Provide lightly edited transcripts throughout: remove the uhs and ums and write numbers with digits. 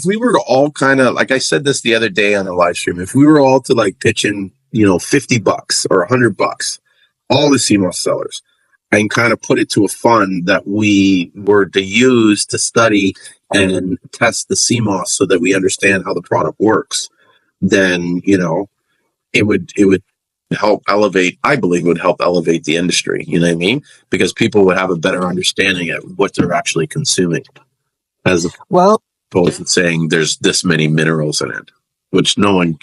we were to all kind of, like I said this the other day on a live stream, if we were all to like pitch in, $50 or $100, all the Seamoss sellers, and kind of put it to a fund that we were to use to study and test the Seamoss so that we understand how the product works, then, it would help elevate, I believe would help elevate the industry, you know what I mean? Because people would have a better understanding of what they're actually consuming, as opposed to saying there's this many minerals in it, which no one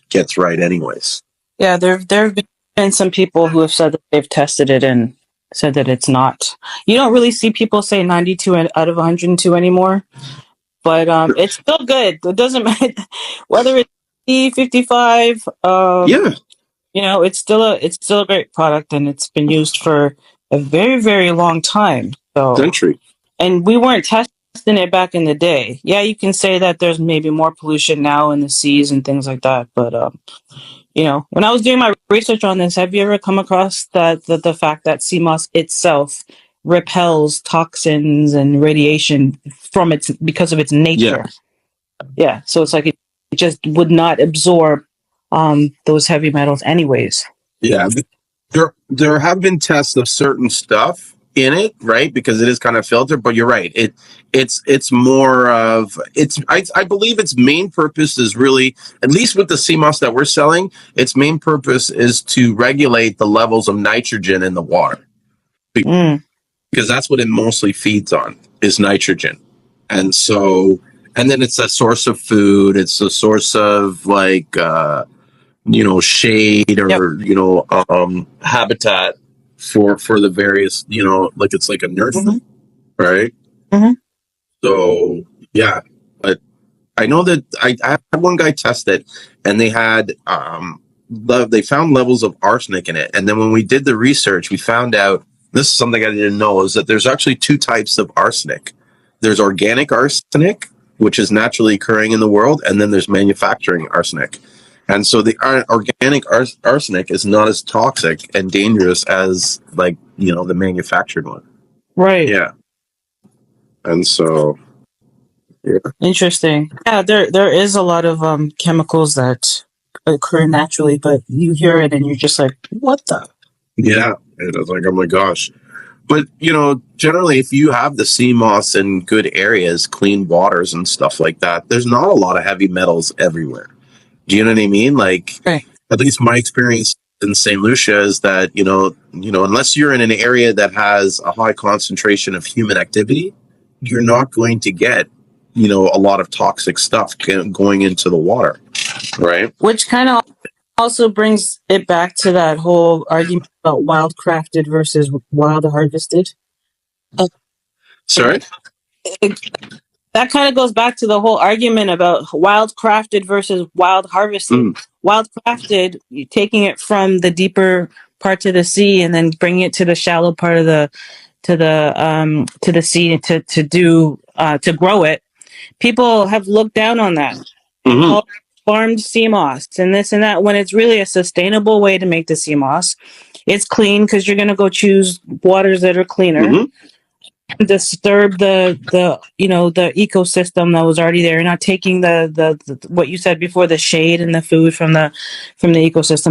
gets right anyways. Yeah, there have been some people who have said that they've tested it and said that it's not. You don't really see people say 92 out of 102 anymore, but it's still good. It doesn't matter whether it's 55. Yeah. It's still a great product, and it's been used for a very, very long time. So, century. And we weren't testing it back in the day. Yeah, you can say that there's maybe more pollution now in the seas and things like that, but when I was doing my research on this, have you ever come across the fact that Seamoss itself repels toxins and radiation because of its nature? Yeah, so it's like it just would not absorb those heavy metals anyways. Yeah, there have been tests of certain stuff in it, right? Because it is kind of filtered, but you're right. It's more of I believe its main purpose is really, at least with the Seamoss that we're selling, its main purpose is to regulate the levels of nitrogen in the water. Because that's what it mostly feeds on, is nitrogen. And then it's a source of food, it's a source of like shade or habitat for the various, like it's like a nursery, right? So yeah, but I know that I had one guy test it, and they had they found levels of arsenic in it, and then when we did the research, we found out, this is something I didn't know, is that there's actually two types of arsenic. There's organic arsenic, which is naturally occurring in the world, and then there's manufacturing arsenic. And so the organic arsenic is not as toxic and dangerous as, like, the manufactured one. Right. Yeah. And so, yeah. Interesting. Yeah, there is a lot of chemicals that occur naturally, but you hear it and you're just like, what the? Yeah. And I was like, oh my gosh. But, generally, if you have the Seamoss in good areas, clean waters and stuff like that, there's not a lot of heavy metals everywhere. Do you know what I mean? Like, right. At least my experience in St. Lucia is that, unless you're in an area that has a high concentration of human activity, you're not going to get, a lot of toxic stuff going into the water, right? Which kind of also brings it back to that whole argument about wild crafted versus wild harvested. Sorry? That kind of goes back to the whole argument about wild crafted versus wild harvested. Wild crafted, taking it from the deeper parts of the sea and then bringing it to the shallow part of the sea to grow it. People have looked down on that. Farmed Seamoss and this and that, when it's really a sustainable way to make the Seamoss. It's clean because you're going to go choose waters that are cleaner. Disturb the ecosystem that was already there. You're not taking the what you said before, the shade and the food from the ecosystem.